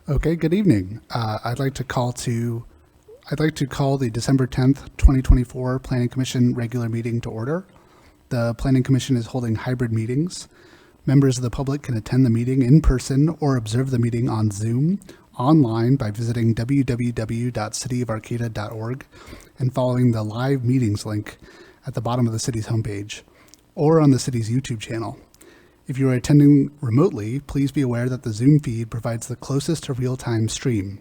Okay, good evening. I'd like to call the December 10th, 2024 Planning Commission regular meeting to order. The Planning Commission is holding hybrid meetings. Members of the public can attend the meeting in person or observe the meeting on Zoom online by visiting www.cityofarcata.org and following the live meetings link at the bottom of the city's homepage or on the city's YouTube channel. If you are attending remotely, please be aware that the Zoom feed provides the closest to real-time stream.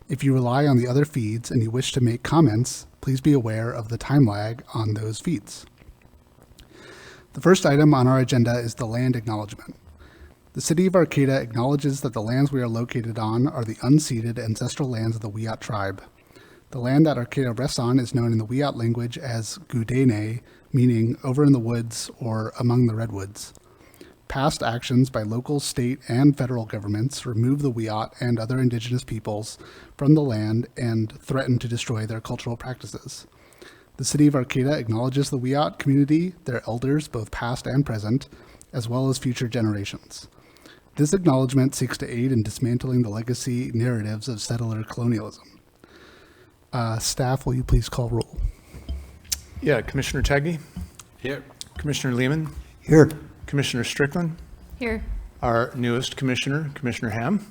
If you rely on the other feeds and you wish to make comments, please be aware of the time lag on those feeds. The first item on our agenda is the land acknowledgement. The City of Arcata acknowledges that the lands we are located on are the unceded ancestral lands of the Wiyot tribe. The land that Arcata rests on is known in the Wiyot language as Gudene, meaning over in the woods or among the redwoods. Past actions by local, state, and federal governments remove the Wiyot and other indigenous peoples from the land and threaten to destroy their cultural practices. The City of Arcata acknowledges the Wiyot community, their elders, both past and present, as well as future generations. This acknowledgement seeks to aid in dismantling the legacy narratives of settler colonialism. Staff, will you please call roll? Yeah, Commissioner Tagney? Here. Commissioner Lehman? Here. Commissioner Strickland? Here. Our newest commissioner, Commissioner Ham?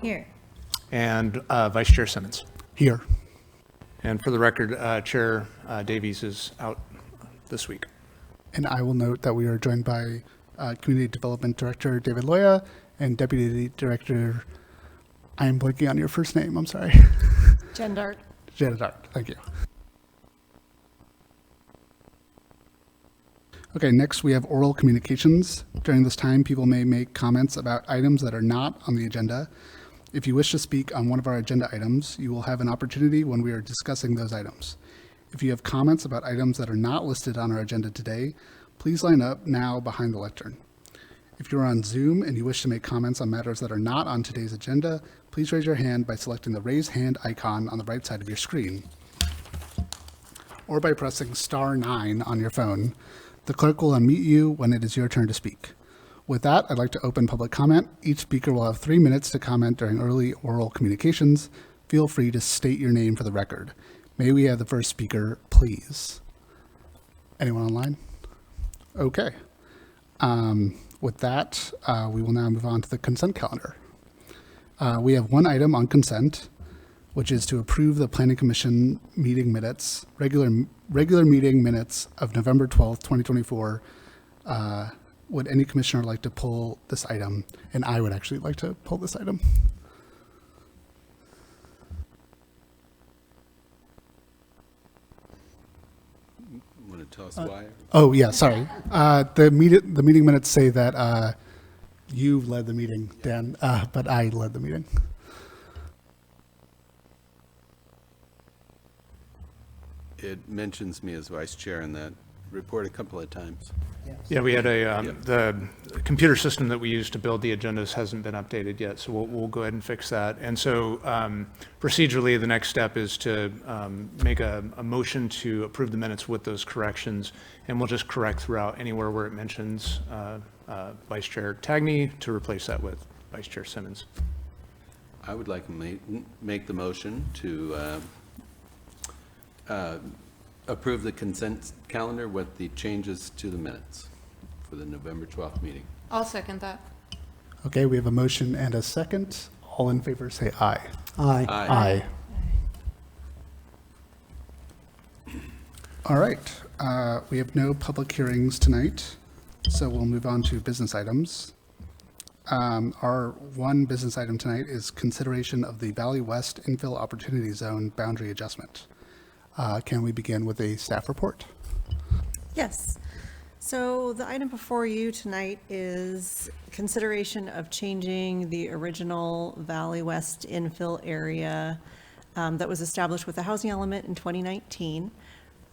Here. And Vice Chair Simmons. Here. And for the record, Chair Davies is out this week. And I will note that we are joined by Community Development Director David Loya and Deputy Director, I am blanking on your first name, I'm sorry. Jen Dart. Janet Dart, thank you. Okay, next we have oral communications. During this time, people may make comments about items that are not on the agenda. If you wish to speak on one of our agenda items, you will have an opportunity when we are discussing those items. If you have comments about items that are not listed on our agenda today, please line up now behind the lectern. If you're on Zoom and you wish to make comments on matters that are not on today's agenda, please raise your hand by selecting the raise hand icon on the right side of your screen, or by pressing *9 on your phone. The clerk will unmute you when it is your turn to speak. With that, I'd like to open public comment. Each speaker will have 3 minutes to comment during early oral communications. Feel free to state your name for the record. May we have the first speaker, please? Anyone online? Okay. With that, we will now move on to the consent calendar. We have one item on consent, which is to approve the Planning Commission meeting minutes, regular meeting minutes of November 12th, 2024. Would any commissioner like to pull this item? And I would actually like to pull this item. Want to tell us why? Oh, yeah, sorry. The meeting minutes say that you led the meeting, Dan, but I led the meeting. It mentions me as vice chair in that report a couple of times. Yeah, we had the computer system that we use to build the agendas hasn't been updated yet, so we'll go ahead and fix that. And so procedurally, the next step is to make a motion to approve the minutes with those corrections, and we'll just correct throughout anywhere where it mentions Vice Chair Tagney to replace that with Vice Chair Simmons. I would like to make the motion to approve the consent calendar with the changes to the minutes for the November 12th meeting. I'll second that. Okay, we have a motion and a second. All in favor say aye. Aye. Aye. All right, we have no public hearings tonight, so we'll move on to business items. Our one business item tonight is consideration of the Valley West Infill Opportunity Zone boundary adjustment. Can we begin with a staff report? Yes. So the item before you tonight is consideration of changing the original Valley West infill area that was established with the housing element in 2019.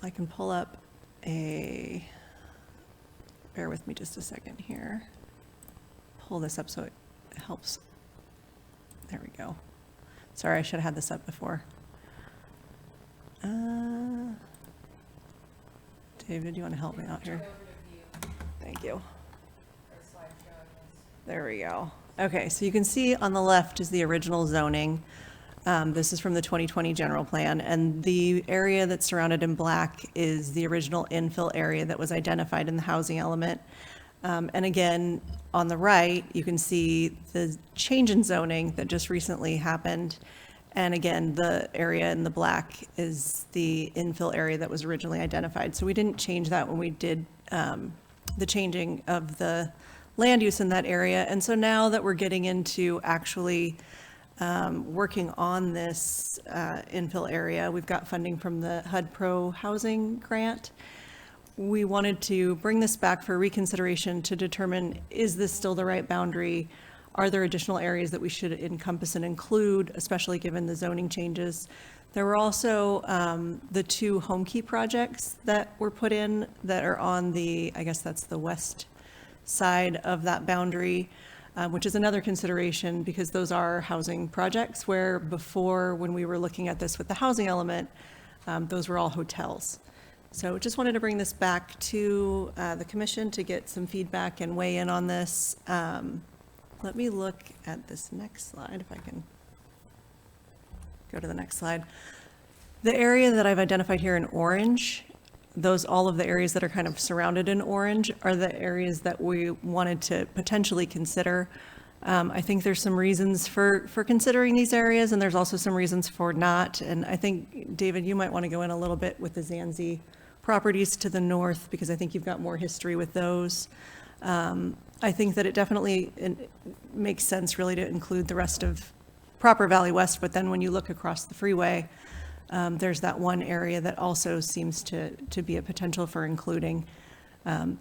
I can pull up bear with me just a second here. Pull this up so it helps. There we go. Sorry, I should have had this up before. David, do you want to help me out here? Thank you. There we go. Okay, so you can see on the left is the original zoning. This is from the 2020 general plan, and the area that's surrounded in black is the original infill area that was identified in the housing element. And again, on the right, you can see the change in zoning that just recently happened. And again, the area in the black is the infill area that was originally identified. So we didn't change that when we did the changing of the land use in that area. And so now that we're getting into actually working on this infill area, we've got funding from the HUD Pro Housing Grant. We wanted to bring this back for reconsideration to determine, is this still the right boundary? Are there additional areas that we should encompass and include, especially given the zoning changes? There were also the 2 home key projects that were put in that are on the, I guess that's the west side of that boundary, which is another consideration because those are housing projects where before, when we were looking at this with the housing element, those were all hotels. So just wanted to bring this back to the commission to get some feedback and weigh in on this. Let me look at this next slide, if I can go to the next slide. The area that I've identified here in orange, all of the areas that are kind of surrounded in orange are the areas that we wanted to potentially consider. I think there's some reasons for considering these areas, and there's also some reasons for not. And I think, David, you might want to go in a little bit with the Zanzi properties to the north, because I think you've got more history with those. I think that it definitely makes sense really to include the rest of proper Valley West, but then when you look across the freeway, there's that one area that also seems to be a potential for including.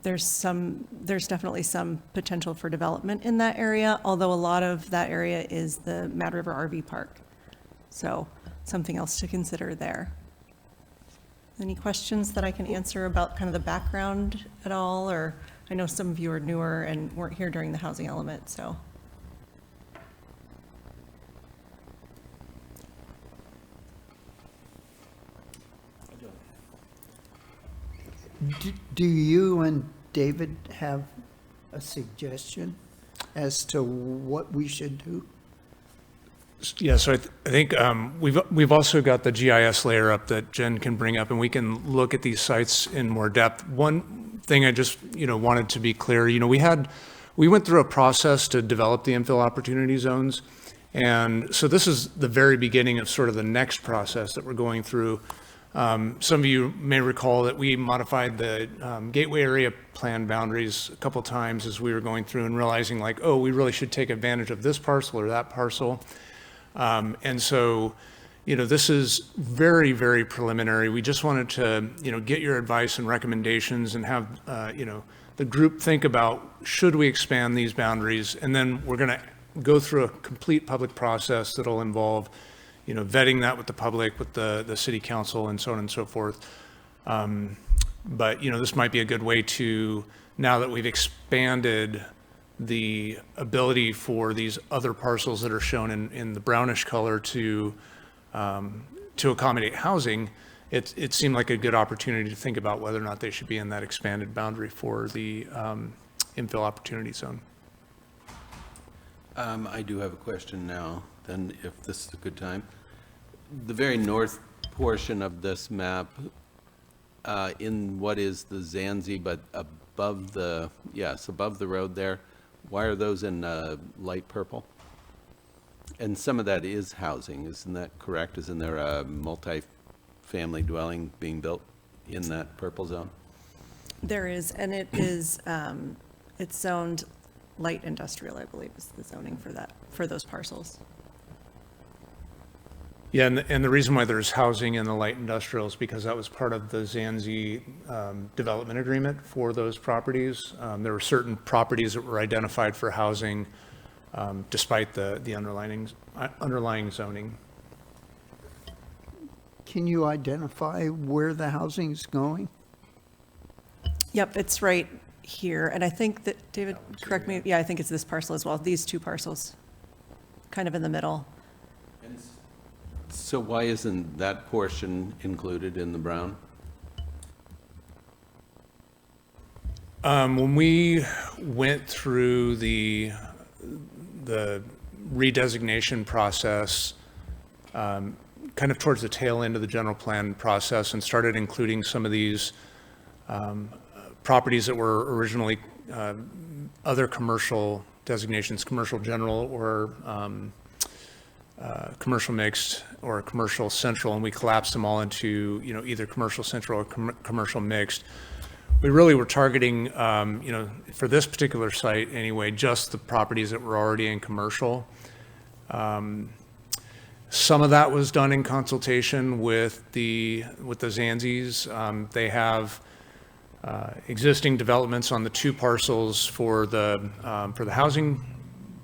There's definitely some potential for development in that area, although a lot of that area is the Mad River RV Park. So something else to consider there. Any questions that I can answer about kind of the background at all? Or I know some of you are newer and weren't here during the housing element, so. Do you and David have a suggestion as to what we should do? Yeah, so I think we've also got the GIS layer up that Jen can bring up, and we can look at these sites in more depth. One thing I just wanted to be clear, we went through a process to develop the infill opportunity zones, and so this is the very beginning of sort of the next process that we're going through. Some of you may recall that we modified the gateway area plan boundaries a couple times as we were going through and realizing like, oh, we really should take advantage of this parcel or that parcel. And so, this is very, very preliminary. We just wanted to, get your advice and recommendations and have, the group think about, should we expand these boundaries? And then we're going to go through a complete public process that'll involve, vetting that with the public, with the city council and so on and so forth. But, this might be a good way to, now that we've expanded the ability for these other parcels that are shown in the brownish color to accommodate housing, it seemed like a good opportunity to think about whether or not they should be in that expanded boundary for the infill opportunity zone. I do have a question now, then, if this is a good time. The very north portion of this map, in what is the Zanzi, but above the road there, why are those in light purple? And some of that is housing, isn't that correct? Isn't there a multi-family dwelling being built in that purple zone? There is, and it is, it's zoned light industrial, I believe is the zoning for those parcels. Yeah, and the reason why there's housing in the light industrial is because that was part of the Zanzi development agreement for those properties. There were certain properties that were identified for housing despite the underlying zoning. Can you identify where the housing's going? Yep, it's right here. And I think that, David, correct me, yeah, I think it's this parcel as well, these 2 parcels, kind of in the middle. So why isn't that portion included in the brown? When we went through the the redesignation process kind of towards the tail end of the general plan process and started including some of these properties that were originally other commercial designations, commercial general or commercial mixed or commercial central, and we collapsed them all into, you know, either commercial central or commercial mixed. We really were targeting, you know, for this particular site anyway, just the properties that were already in commercial. Some of that was done in consultation with the Zanzis. They have existing developments on the 2 parcels for the housing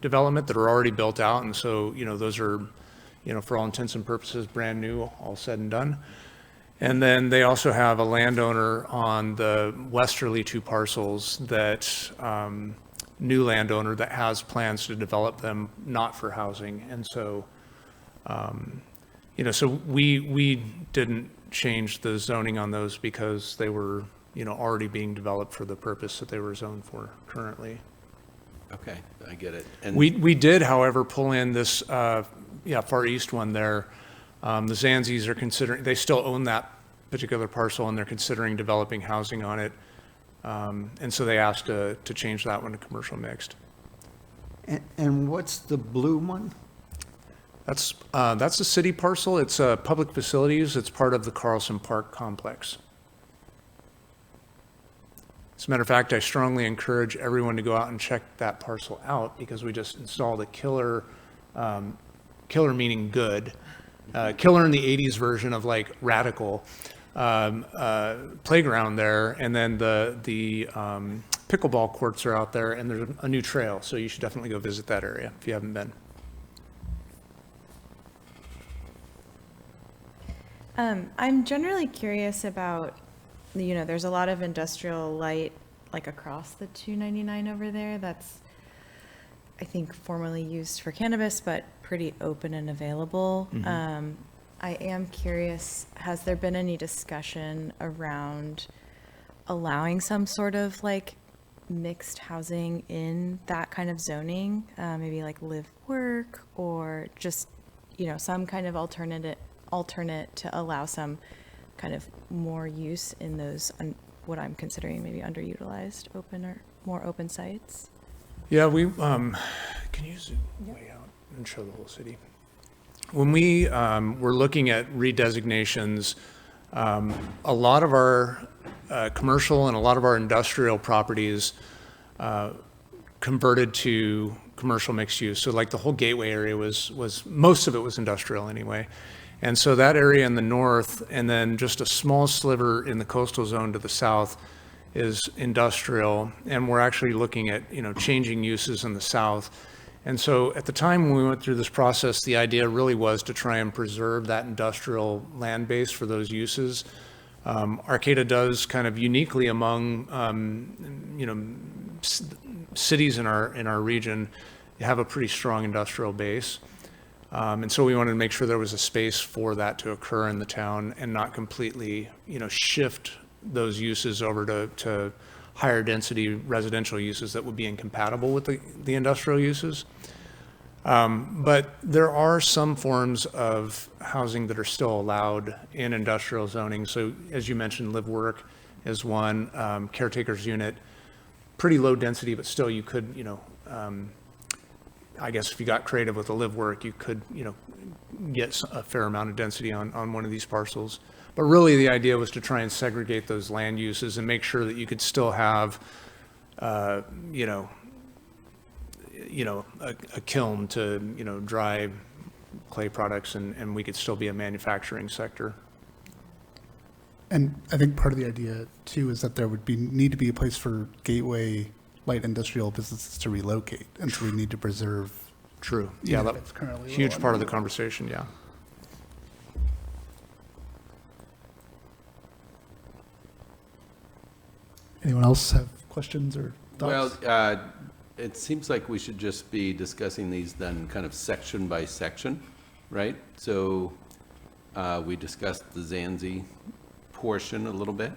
development that are already built out, and so, you know, those are, you know, for all intents and purposes, brand new, all said and done. And then they also have a landowner on the westerly 2 parcels that new landowner that has plans to develop them not for housing, and so. You know, so we didn't change the zoning on those because they were, you know, already being developed for the purpose that they were zoned for currently. Okay, I get it. And We did, however, pull in this, Far East one there. The Zanzis are considering, they still own that particular parcel and they're considering developing housing on it. And so they asked to change that one to commercial mixed. And what's the blue one? That's a city parcel. It's public facilities. It's part of the Carlson Park complex. As a matter of fact, I strongly encourage everyone to go out and check that parcel out because we just installed a killer meaning good, killer in the 80s version of like radical playground there. And then the pickleball courts are out there and there's a new trail. So you should definitely go visit that area if you haven't been. I'm generally curious about, you know, there's a lot of industrial light like across the 299 over there that's, I think, formerly used for cannabis, but pretty open and available. I am curious, has there been any discussion around allowing some sort of like mixed housing in that kind of zoning? Maybe like live work or just, you know, some kind of alternate to allow some kind of more use in those, what I'm considering maybe underutilized open or more open sites. Yeah, we can you zoom way out and show the whole city. When we were looking at redesignations, a lot of our commercial and a lot of our industrial properties converted to commercial mixed use. So like the whole gateway area was most of it was industrial anyway. And so that area in the north, and then just a small sliver in the coastal zone to the south is industrial. And we're actually looking at, you know, changing uses in the south. And so at the time when we went through this process, the idea really was to try and preserve that industrial land base for those uses. Arcata does kind of uniquely among, you know, cities in our region have a pretty strong industrial base. And so we wanted to make sure there was a space for that to occur in the town and not completely, you know, shift those uses over to higher density residential uses that would be incompatible with the industrial uses. But there are some forms of housing that are still allowed in industrial zoning. So as you mentioned, live work is one, caretaker's unit, pretty low density, but still you could, you know, I guess if you got creative with the live work, you could, you know, get a fair amount of density on one of these parcels. But really the idea was to try and segregate those land uses and make sure that you could still have, you know, a kiln to, you know, dry clay products and we could still be a manufacturing sector. And I think part of the idea too is that there would need to be a place for gateway light industrial businesses to relocate, and so we need to preserve. True. Yeah, Even if that's it's currently huge low part of the underutilized. conversation. Yeah. Anyone else have questions or thoughts? Well, it seems like we should just be discussing these then kind of section by section, right? So we discussed the Zanzi portion a little bit.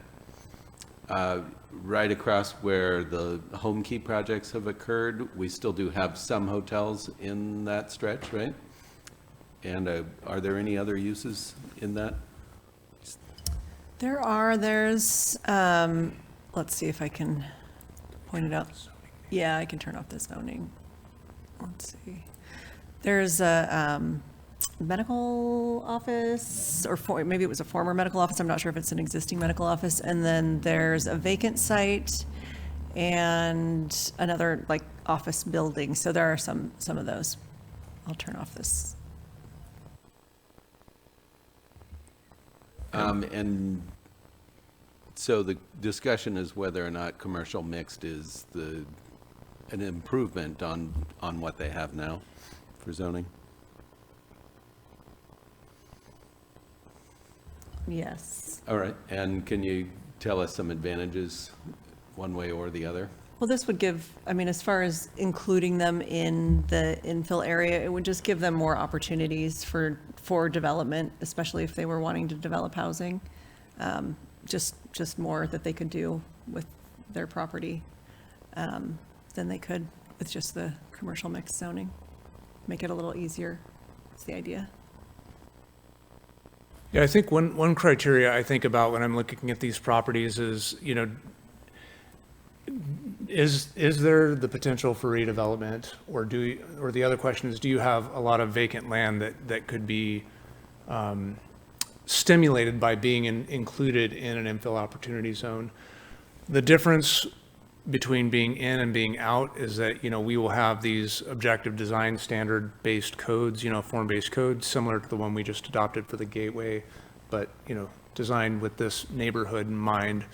Right across where the home key projects have occurred, we still do have some hotels in that stretch, right? And are there any other uses in that? There's, let's see if I can point it out. Yeah, I can turn off the zoning. Let's see. There's a medical office, or maybe it was a former medical office. I'm not sure if it's an existing medical office. And then there's a vacant site and another like office building. So there are some of those. I'll turn off this. And so the discussion is whether or not commercial mixed is an improvement on what they have now for zoning. Yes. All right, and can you tell us some advantages, one way or the other? Well, this would give, I mean, as far as including them in the infill area, it would just give them more opportunities for development, especially if they were wanting to develop housing. Just more that they could do with their property than they could with just the commercial mixed zoning. Make it a little easier, is the idea. Yeah, I think one criteria I think about when I'm looking at these properties is, is there the potential for redevelopment, or the other question is, do you have a lot of vacant land that could be stimulated by being included in an infill opportunity zone? The difference between being in and being out is that, we will have these objective design standard based codes, form-based codes, similar to the one we just adopted for the gateway, but, designed with this neighborhood in mind,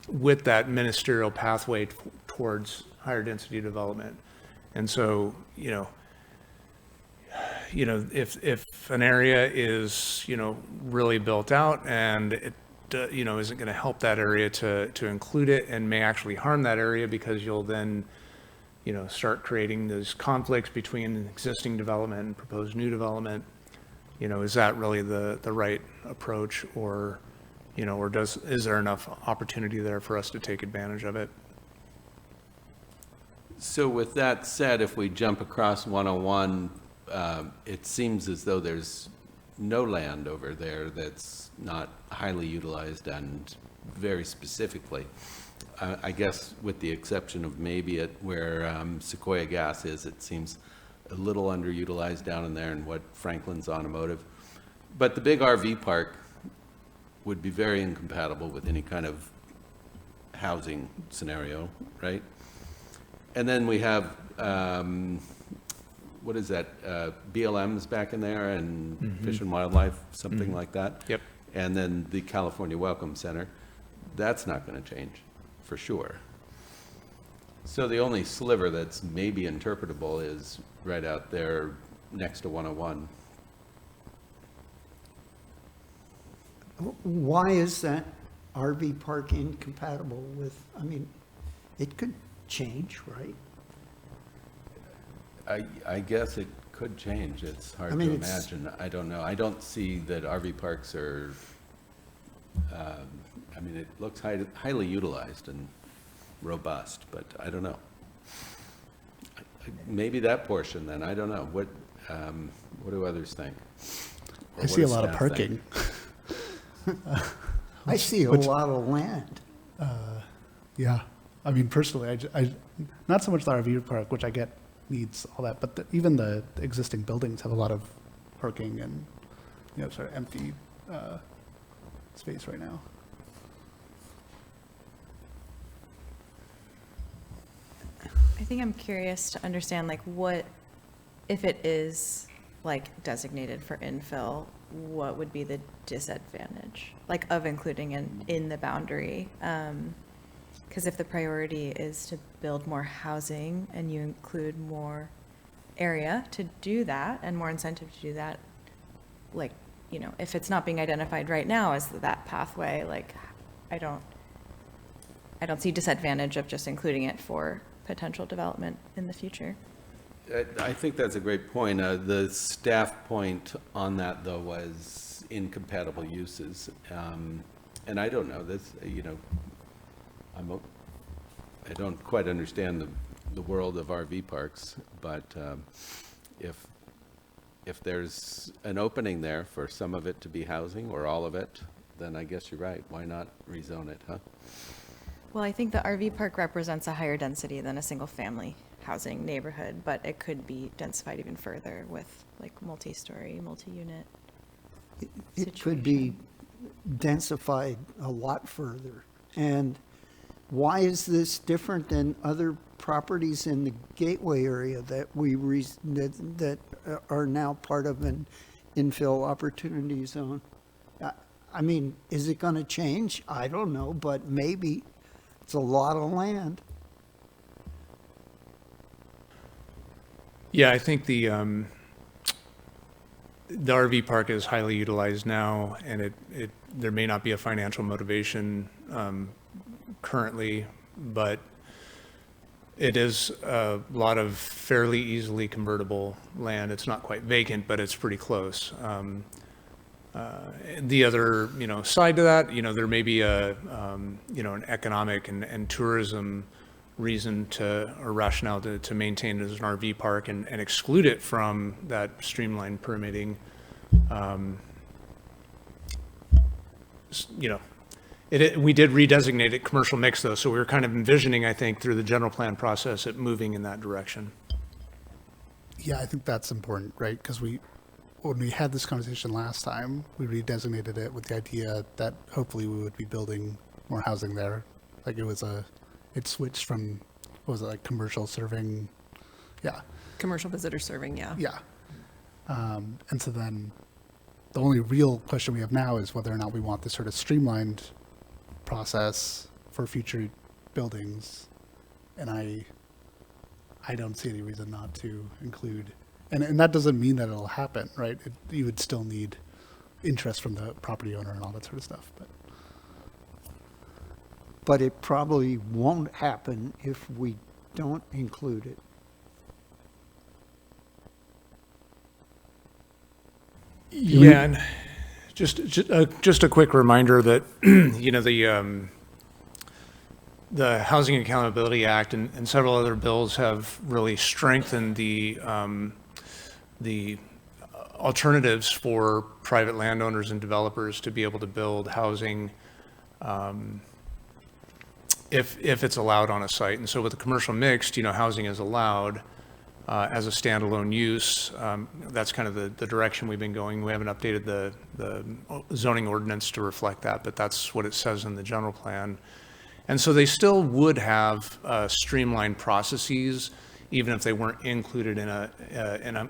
with that ministerial pathway towards higher density development. And so, if an area is, really built out and it, isn't going to help that area to include it, and may actually harm that area, because you'll then, start creating those conflicts between existing development and proposed new development. Is that really the right approach, or, is there enough opportunity there for us to take advantage of it? So with that said, if we jump across 101, it seems as though there's no land over there that's not highly utilized, and very specifically, I guess with the exception of maybe at where Sequoia Gas is, it seems a little underutilized down in there, and what Franklin's Automotive. But the big RV park would be very incompatible with any kind of housing scenario, right? And then we have, what is that, BLM's back in there, and Fish and Wildlife, something like that. Yep. And then the California Welcome Center. That's not going to change, for sure. So the only sliver that's maybe interpretable is right out there next to 101. Why is that RV park incompatible with, I mean, it could change, right? I guess it could change. It's hard I mean, to it's- imagine. I don't know. I don't see that RV parks are, I mean, it looks highly utilized and robust, but I don't know. Maybe that portion then, I don't know. What do others think? Or I what see a does lot of staff think? parking. I see a lot of land. Yeah, I mean, personally, I not so much the RV park, which I get needs all that, but even the existing buildings have a lot of parking and, sort of empty space right now. I think I'm curious to understand, like, what, if it is, like, designated for infill, what would be the disadvantage, like, of including in the boundary? Because if the priority is to build more housing and you include more area to do that and more incentive to do that, like, if it's not being identified right now as that pathway, like, I don't see disadvantage of just including it for potential development in the future. I think that's a great point. The staff point on that, though, was incompatible uses. and I don't know, this, I don't quite understand the world of RV parks, but if there's an opening there for some of it to be housing or all of it, then I guess you're right. Why not rezone it, huh? Well, I think the RV park represents a higher density than a single-family housing neighborhood, but it could be densified even further with like multi-story, multi-unit. It could be densified a lot further. And why is this different than other properties in the Gateway area that that are now part of an infill opportunity zone? I mean, is it going to change? I don't know, but maybe. It's a lot of land. Yeah, I think the RV park is highly utilized now, and there may not be a financial motivation currently, but it is a lot of fairly easily convertible land. It's not quite vacant, but it's pretty close. The other, side to that, there may be an economic and tourism reason or rationale to maintain it as an RV park and exclude it from that streamlined permitting. We did redesignate it commercial mix though, so we were kind of envisioning, I think, through the general plan process, it moving in that direction. Yeah, I think that's important, right? Because when we had this conversation last time, we redesignated it with the idea that hopefully we would be building more housing there. Like it switched from, what was it, like commercial serving? Yeah. Commercial visitor serving, yeah. Yeah. And so then the only real question we have now is whether or not we want this sort of streamlined process for future buildings. And I don't see any reason not to include, and that doesn't mean that it'll happen, right? You would still need interest from the property owner and all that sort of stuff. But it probably won't happen if we don't include it. Yeah, and just a quick reminder that the Housing Accountability Act and several other bills have really strengthened the alternatives for private landowners and developers to be able to build housing if it's allowed on a site. And so with the commercial mixed, housing is allowed as a standalone use. That's kind of the direction we've been going. We haven't updated the zoning ordinance to reflect that, but that's what it says in the general plan. And so they still would have streamlined processes, even if they weren't included in an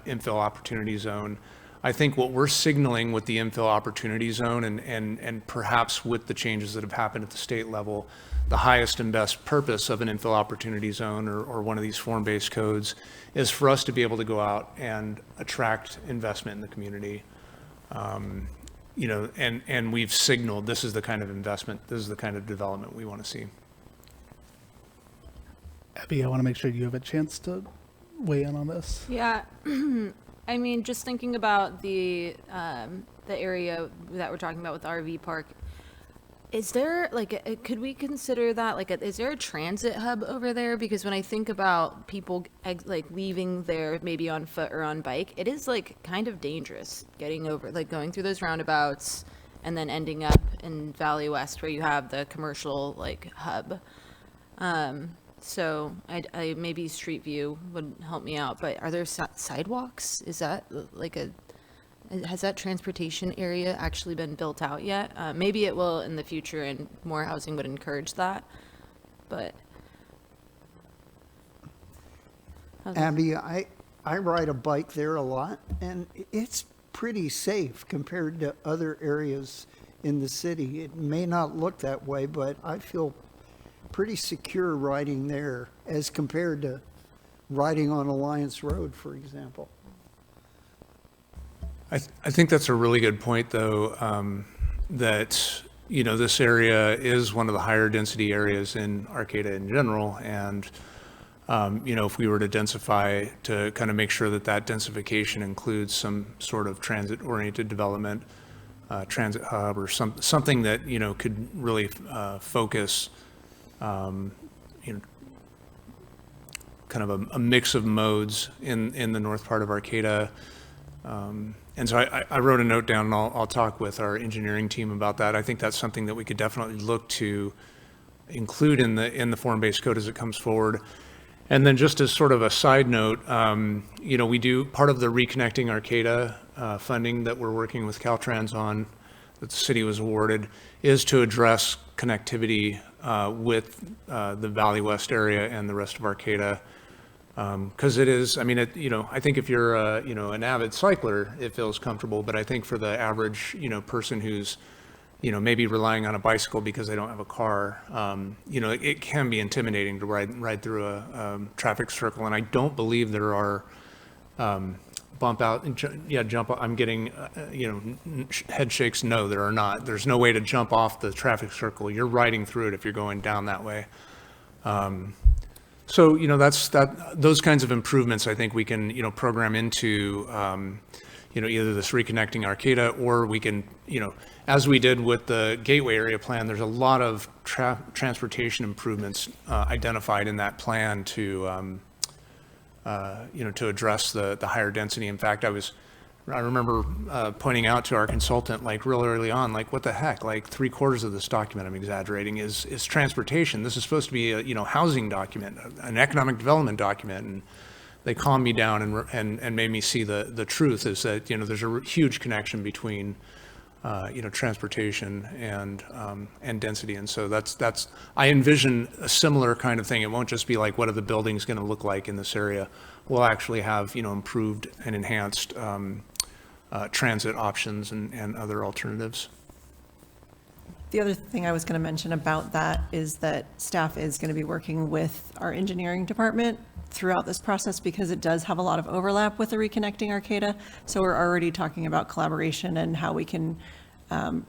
infill opportunity zone. I think what we're signaling with the infill opportunity zone and perhaps with the changes that have happened at the state level, the highest and best purpose of an infill opportunity zone or one of these form-based codes is for us to be able to go out and attract investment in the community. And we've signaled this is the kind of investment, this is the kind of development we want to see. Abby, I want to make sure you have a chance to weigh in on this. Yeah, I mean, just thinking about the area that we're talking about with the RV park, is there could we consider that is there a transit hub over there? Because when I think about people leaving there maybe on foot or on bike, it is kind of dangerous getting over, going through those roundabouts and then ending up in Valley West where you have the commercial hub. So I maybe Street View would help me out, but are there sidewalks? Is that has that transportation area actually been built out yet? Maybe it will in the future and more housing would encourage that, but. Abby, I ride a bike there a lot, and it's pretty safe compared to other areas in the city. It may not look that way, but I feel pretty secure riding there as compared to riding on Alliance Road, for example. I think that's a really good point, though, that, this area is one of the higher density areas in Arcata in general. And, if we were to densify to kind of make sure that densification includes some sort of transit-oriented development, transit hub or something that, could really focus, kind of a mix of modes in the north part of Arcata. And so I wrote a note down, and I'll talk with our engineering team about that. I think that's something that we could definitely look to include in the form-based code as it comes forward. And then just as sort of a side note, we do part of the Reconnecting Arcata funding that we're working with Caltrans on, that the city was awarded, is to address connectivity with the Valley West area and the rest of Arcata. Because it is, I think if you're, an avid cycler, it feels comfortable. But I think for the average, person who's, maybe relying on a bicycle because they don't have a car, it can be intimidating to ride through a traffic circle. And I don't believe there are jump out. I'm getting, head shakes. No, there are not. There's no way to jump off the traffic circle. You're riding through it if you're going down that way. So, those kinds of improvements I think we can, program into, either this Reconnecting Arcata, or we can, as we did with the Gateway Area Plan, there's a lot of transportation improvements identified in that plan to, to address the higher density. In fact, I remember pointing out to our consultant, like real early on, like, what the heck, like 3/4 of this document, I'm exaggerating, is transportation. This is supposed to be a, housing document, an economic development document. And they calmed me down and made me see the truth is that, there's a huge connection between, transportation and density. And so that's, I envision a similar kind of thing. It won't just be like, what are the buildings going to look like in this area? We'll actually have, improved and enhanced transit options and other alternatives. The other thing I was going to mention about that is that staff is going to be working with our engineering department throughout this process, because it does have a lot of overlap with the Reconnecting Arcata. So we're already talking about collaboration and how we can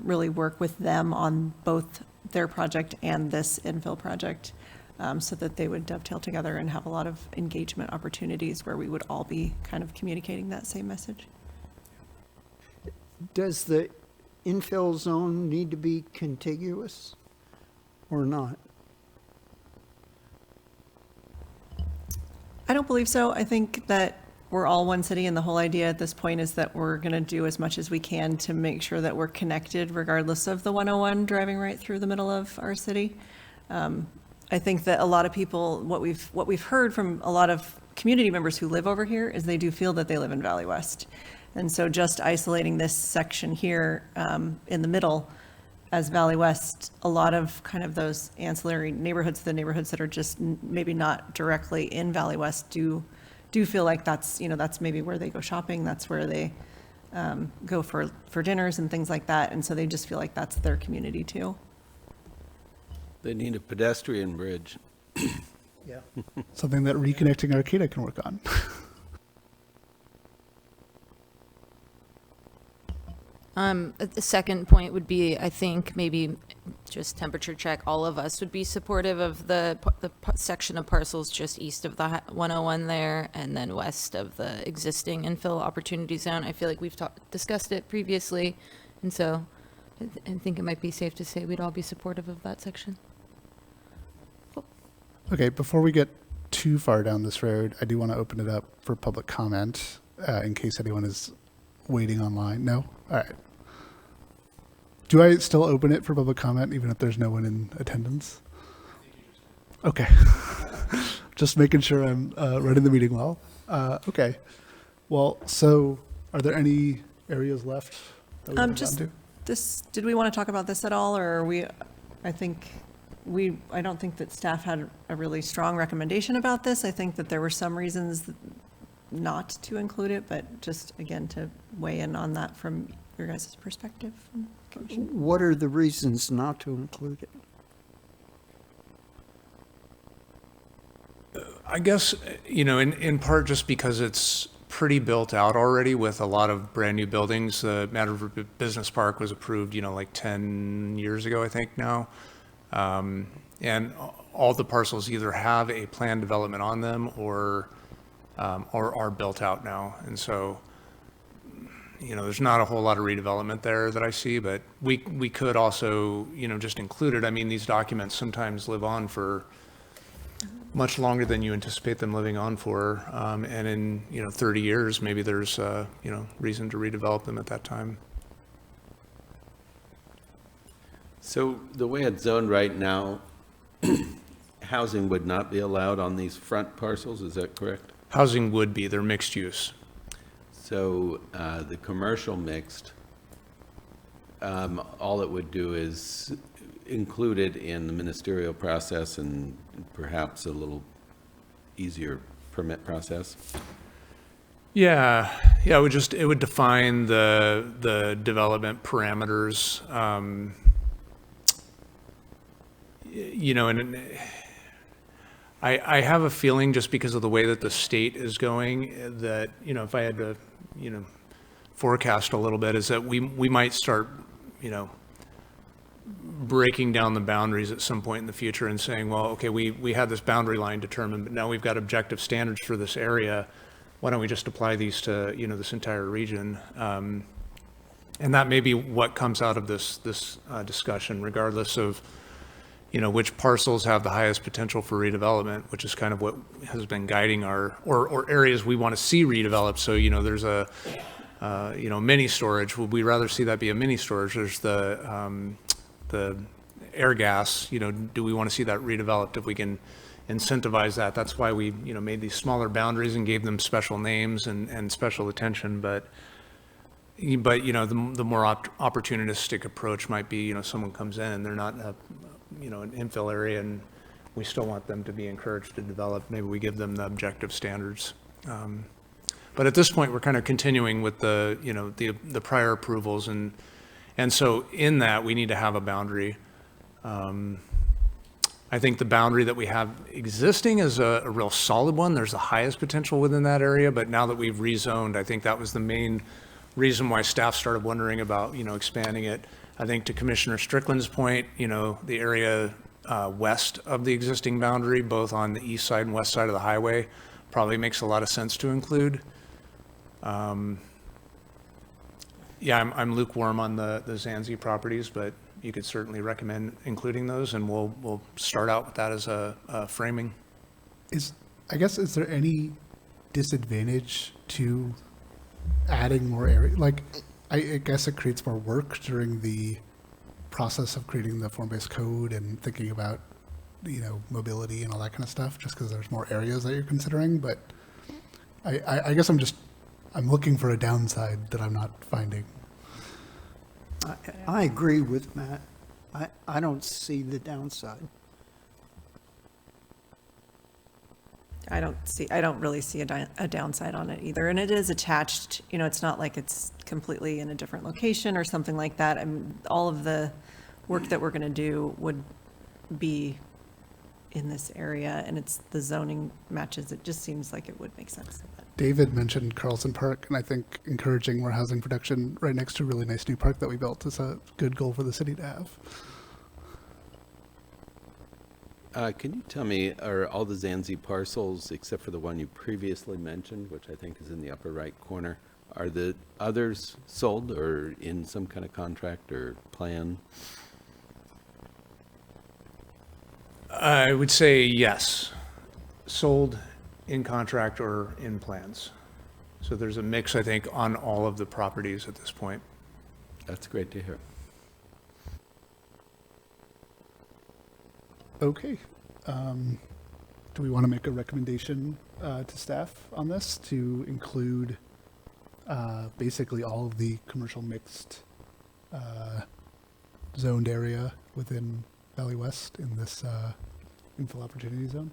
really work with them on both their project and this infill project, so that they would dovetail together and have a lot of engagement opportunities where we would all be kind of communicating that same message. Does the infill zone need to be contiguous or not? I don't believe so. I think that we're all one city, and the whole idea at this point is that we're going to do as much as we can to make sure that we're connected regardless of the 101 driving right through the middle of our city. I think that a lot of people, what we've heard from a lot of community members who live over here is they do feel that they live in Valley West. And so just isolating this section here in the middle as Valley West, a lot of kind of those ancillary neighborhoods, the neighborhoods that are just maybe not directly in Valley West, do feel like that's maybe where they go shopping, that's where they go for dinners and things like that. And so they just feel like that's their community too. They need a pedestrian bridge. Yeah. Something that Reconnecting Arcata can work on. The second point would be, I think maybe just temperature check, all of us would be supportive of the section of parcels just east of the 101 there, and then west of the existing infill opportunity zone. I feel like we've discussed it previously, and so I think it might be safe to say we'd all be supportive of that section. Cool. Okay, before we get too far down this road, I do want to open it up for public comment in case anyone is waiting online. No? All right. Do I still open it for public comment even if there's no one in attendance? Okay. Just making sure I'm running the meeting well. Okay. Well, so are there any areas left that we haven't gotten to? Did we want to talk about this at all, or are we, I don't think that staff had a really strong recommendation about this. I think that there were some reasons not to include it, but just again, to weigh in on that from your guys' perspective. What are the reasons not to include it? I guess, in part just because it's pretty built out already with a lot of brand new buildings. The Mad River Business Park was approved, like 10 years ago, I think now. And all the parcels either have a planned development on them or are built out now. And so, there's not a whole lot of redevelopment there that I see, but we could also, just include it. I mean, these documents sometimes live on for much longer than you anticipate them living on for. And in, 30 years, maybe there's, reason to redevelop them at that time. So the way it's zoned right now, housing would not be allowed on these front parcels, is that correct? Housing would be, they're mixed use. So the commercial mixed, all it would do is include it in the ministerial process and perhaps a little easier permit process. Yeah, it would define the development parameters, and I have a feeling, just because of the way that the state is going, that, if I had to, forecast a little bit, is that we might start, breaking down the boundaries at some point in the future and saying, well, okay, we had this boundary line determined, but now we've got objective standards for this area. Why don't we just apply these to, this entire region? And that may be what comes out of this discussion, regardless of, which parcels have the highest potential for redevelopment, which is kind of what has been guiding or areas we want to see redeveloped. So, there's a, mini storage. Would we rather see that be a mini storage? There's the air gas, do we want to see that redeveloped? If we can incentivize that, that's why we, made these smaller boundaries and gave them special names and special attention. But the more opportunistic approach might be, someone comes in and they're not an infill area, and we still want them to be encouraged to develop. Maybe we give them the objective standards. But at this point, we're kind of continuing with the prior approvals, and so in that, we need to have a boundary. I think the boundary that we have existing is a real solid one. There's the highest potential within that area, but now that we've rezoned, I think that was the main reason why staff started wondering about, expanding it. I think to Commissioner Strickland's point, the area west of the existing boundary, both on the east side and west side of the highway, probably makes a lot of sense to include. I'm lukewarm on the Zanzi properties, but you could certainly recommend including those, and we'll start out with that as a framing. Is there any disadvantage to adding more area? Like, I guess it creates more work during the process of creating the form-based code and thinking about, mobility and all that kind of stuff, just because there's more areas that you're considering. But I guess I'm looking for a downside that I'm not finding. I agree with Matt. I don't see the downside. I don't really see a downside on it either. And it is attached, it's not like it's completely in a different location or something like that. All of the work that we're going to do would be in this area, and the zoning matches. It just seems like it would make sense. David mentioned Carlson Park, and I think encouraging more housing production right next to a really nice new park that we built is a good goal for the city to have. Can you tell me, are all the Zanzi parcels, except for the one you previously mentioned, which I think is in the upper right corner, are the others sold or in some kind of contract or plan? I would say yes, sold, in contract, or in plans. So there's a mix, I think, on all of the properties at this point. That's great to hear. Okay. Do we want to make a recommendation to staff on this to include basically all of the commercial mixed zoned area within Valley West in this infill opportunity zone?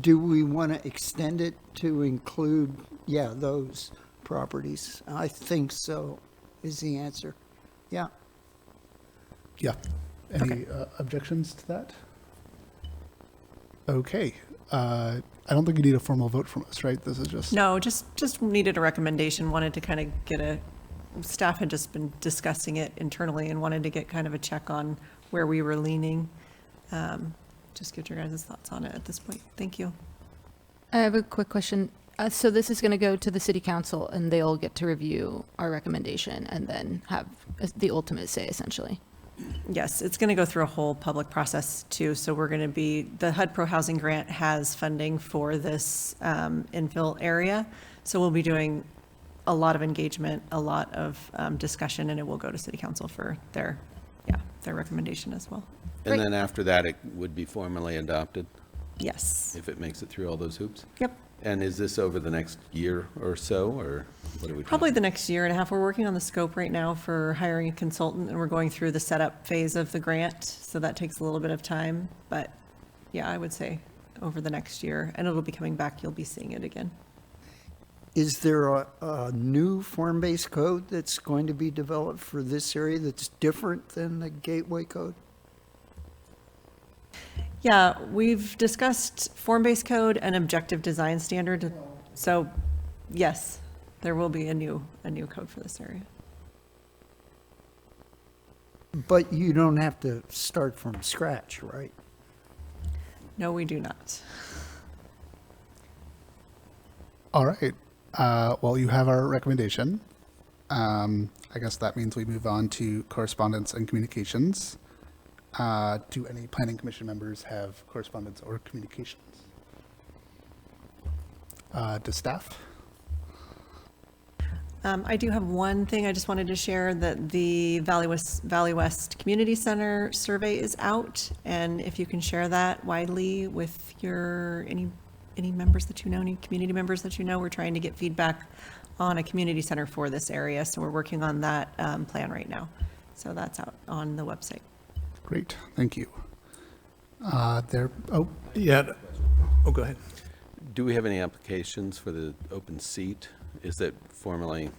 Do we want to extend it to include, those properties? I think so, is the answer. Yeah. Yeah. Any objections to that? Okay. I don't think you need a formal vote from us, right? This is just... No, just needed a recommendation, wanted to kind of get staff had just been discussing it internally and wanted to get kind of a check on where we were leaning. Just get your guys' thoughts on it at this point. Thank you. I have a quick question. So this is going to go to the city council and they'll get to review our recommendation and then have the ultimate say essentially. Yes, it's going to go through a whole public process too. So we're going to be, the HUD Pro Housing Grant has funding for this infill area. So we'll be doing a lot of engagement, a lot of discussion, and it will go to city council for their recommendation as well. And then after that, it would be formally adopted, Yes. if it makes it through all those hoops? Yep. And is this over the next year or so, or what are we? Probably talking? the next year and a half. We're working on the scope right now for hiring a consultant, and we're going through the setup phase of the grant. So that takes a little bit of time, but yeah, I would say over the next year, and it'll be coming back. You'll be seeing it again. Is there a new form-based code that's going to be developed for this area that's different than the Gateway Code? Yeah, we've discussed form-based code and objective design standard. So yes, there will be a new code for this area. But you don't have to start from scratch, right? No, we do not. All right. Well, you have our recommendation. I guess that means we move on to correspondence and communications. Do any planning commission members have correspondence or communications? Does staff? I do have one thing I just wanted to share, that the Valley West Community Center survey is out, and if you can share that widely with any members that you know, any community members that you know, we're trying to get feedback on a community center for this area, so we're working on that plan right now. So that's out on the website. Great, thank you. Yeah. Oh, go ahead. Do we have any applications for the open seat? Is it formally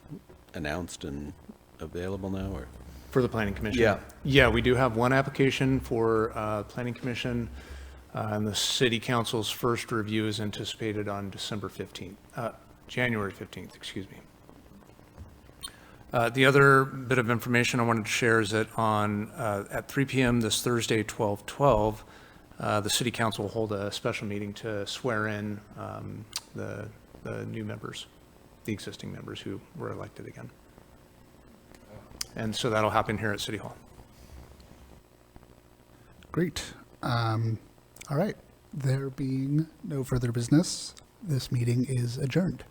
announced and available now, or? For the planning commission? Yeah. Yeah, we do have one application for planning commission, and the city council's first review is anticipated on January 15th, excuse me. The other bit of information I wanted to share is that at 3 p.m. this Thursday, 12/12, the city council will hold a special meeting to swear in the new members, the existing members who were elected again. And so that'll happen here at City Hall. Great. All right. There being no further business, this meeting is adjourned.